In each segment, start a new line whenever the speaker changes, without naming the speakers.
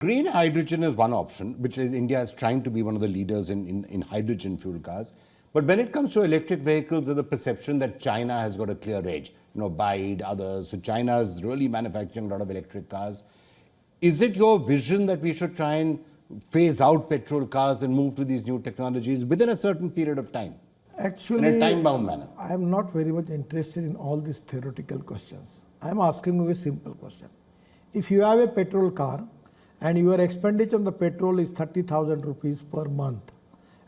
Green hydrogen is one option, which India is trying to be one of the leaders in hydrogen fuel cars. But when it comes to electric vehicles, there's the perception that China has got a clear edge. BYD, others. So China is really manufacturing a lot of electric cars. Is it your vision that we should try and phase out petrol cars and move to these new technologies within a certain period of time?
Actually,
in a time-bound manner.
I am not very much interested in all these theoretical questions. I am asking you a simple question. If you have a petrol car and your expenditure on the petrol is 30,000 rupees per month,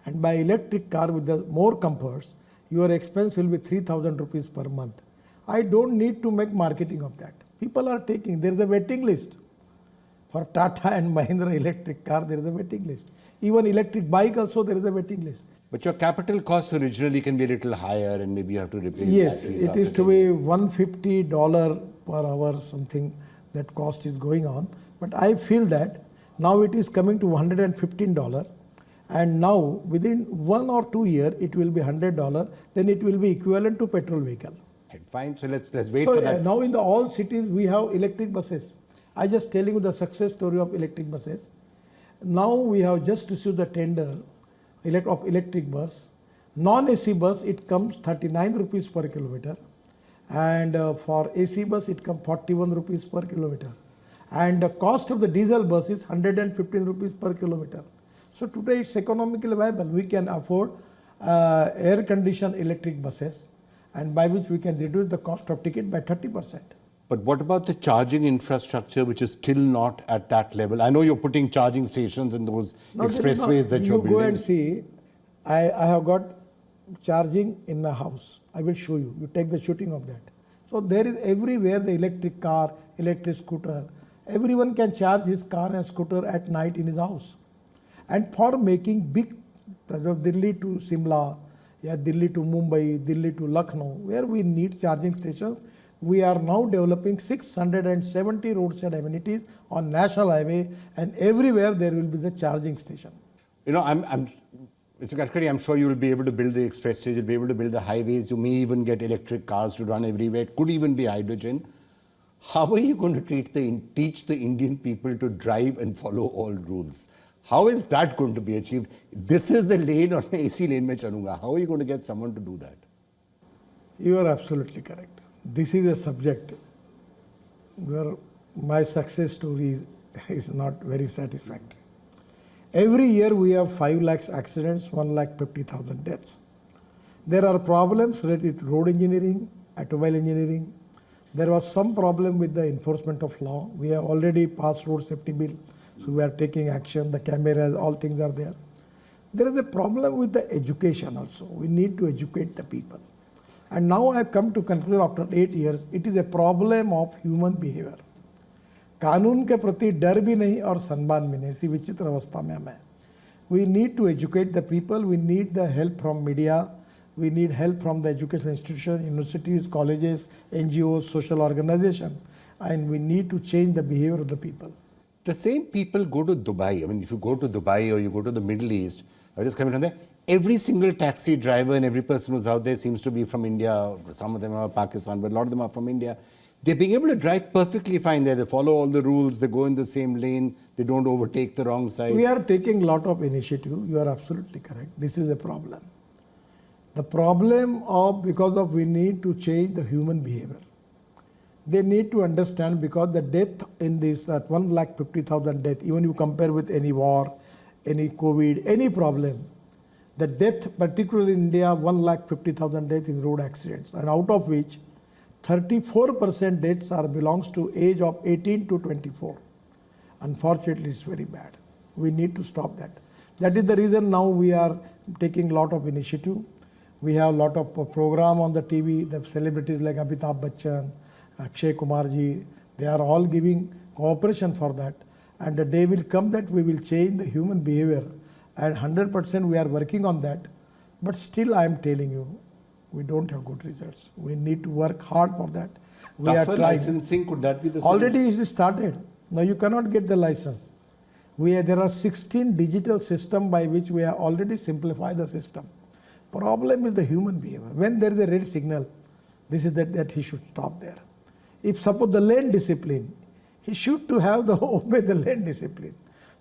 and by electric car with the more comforts, your expense will be 3,000 rupees per month. I don't need to make marketing of that. People are taking, there is a waiting list. For Tata and Mahindra electric car, there is a waiting list. Even electric bike also, there is a waiting list.
But your capital costs originally can be a little higher and maybe you have to replace
Yes, it is to be $150 per hour something that cost is going on. But I feel that now it is coming to $115 and now within 1 or 2 years it will be $100, then it will be equivalent to petrol vehicle.
Fine, so let's wait for that.
Now in all cities we have electric buses. I just telling you the success story of electric buses. Now we have just received the tender of electric bus. Non-AC bus it comes 39 rupees per kilometer, and for AC bus it comes 41 rupees per kilometer, and the cost of the diesel bus is 115 rupees per kilometer. So today it's economically viable. We can afford air conditioned electric buses, and by which we can reduce the cost of ticket by 30%.
But what about the charging infrastructure, which is still not at that level? I know you're putting charging stations in those expressways that you're building.
You go and see, I have got charging in my house. I will show you. You take the shooting of that. So there is everywhere the electric car, electric scooter. Everyone can charge his car and scooter at night in his house. And for making big, Delhi to Simla, Delhi to Mumbai, Delhi to Lucknow, where we need charging stations, we are now developing 670 roadside amenities on national highway, and everywhere there will be the charging station.
Mr. Gadkari, I'm sure you will be able to build the expressways, you'll be able to build the highways, you may even get electric cars to run everywhere, it could even be hydrogen. How are you going to teach the Indian people to drive and follow all rules? How is that going to be achieved? This is the lane or AC lane mein chalunga. How are you going to get someone to do that?
You are absolutely correct. This is a subject where my success story is not very satisfactory. Every year we have 5 lakhs accidents, 1,50,000 deaths. There are problems related to road engineering, automobile engineering. There was some problem with the enforcement of law. We have already passed road safety bill, so we are taking action. The cameras, all things are there. There is a problem with the education also. We need to educate the people. And now I have come to conclude after 8 years, it is a problem of human behavior. कानून के प्रति डर भी नहीं और सम्मान भी नहीं, ऐसी विचित्र अवस्था में हम हैं. We need to educate the people. We need the help from media. We need help from the education institution, universities, colleges, NGOs, social organizations, and we need to change the behavior of the people.
The same people go to Dubai. I mean, if you go to Dubai or you go to the Middle East, I just coming from there. Every single taxi driver and every person who's out there seems to be from India. Some of them are Pakistan, but a lot of them are from India. They're being able to drive perfectly fine there. They follow all the rules. They go in the same lane. They don't overtake the wrong side.
We are taking a lot of initiative. You are absolutely correct. This is a problem. The problem because of we need to change the human behavior. They need to understand because the death in this at 1,50,000 death, even you compare with any war, any COVID, any problem, the death, particularly in India, 1,50,000 deaths in road accidents, and out of which 34% deaths belongs to age of 18 to 24. Unfortunately, it's very bad. We need to stop that. That is the reason now we are taking a lot of initiative. We have a lot of program on the TV. The celebrities like Amitabh Bachchan, Akshay Kumar ji, they are all giving cooperation for that. And the day will come that we will change the human behavior. And 100% we are working on that. But still I am telling you, we don't have good results. We need to work hard for that.
We are trying. Licensing, could that be the
solution? Already it is started. Now you cannot get the license. There are 16 digital systems by which we have already simplified the system. Problem is the human behavior. When there is a red signal, this is that he should stop there. If suppose the lane discipline, he should to have the obey the lane discipline.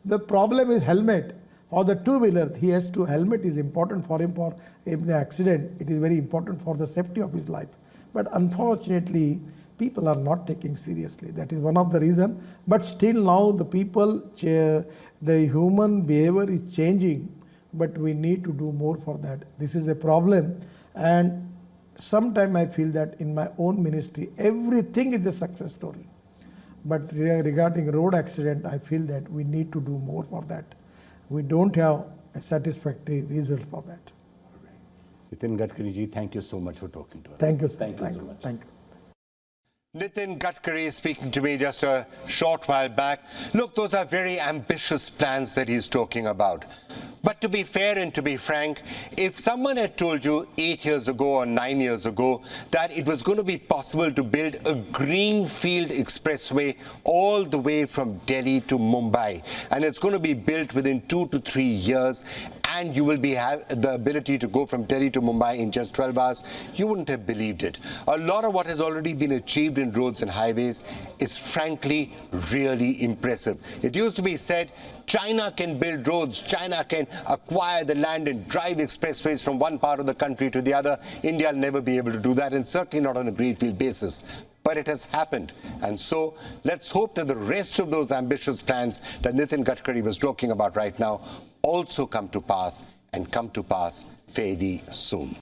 The problem is helmet. For the two-wheeler, he has to, helmet is important for him for in the accident. It is very important for the safety of his life. But unfortunately, people are not taking seriously. That is one of the reasons. But still now the people, the human behavior is changing, but we need to do more for that. This is a problem. And sometimes I feel that in my own ministry, everything is a success story. But regarding road accident, I feel that we need to do more for that. We don't have a satisfactory result for that.
Nitin Gadkari ji, thank you so much for talking to us.
Thank you, sir.
Thank you so much.
Thank you.
Nitin Gadkari speaking to me just a short while back. Look, those are very ambitious plans that he's talking about. But to be fair and to be frank, if someone had told you 8 years ago or 9 years ago that it was going to be possible to build a greenfield expressway all the way from Delhi to Mumbai, and it's going to be built within 2 to 3 years, and you will have the ability to go from Delhi to Mumbai in just 12 hours, you wouldn't have believed it. A lot of what has already been achieved in roads and highways is frankly really impressive. It used to be said, China can build roads, China can acquire the land and drive expressways from one part of the country to the other. India will never be able to do that, and certainly not on a greenfield basis. But it has happened. And so let's hope that the rest of those ambitious plans that Nitin Gadkari was talking about right now also come to pass, and come to pass fairly soon.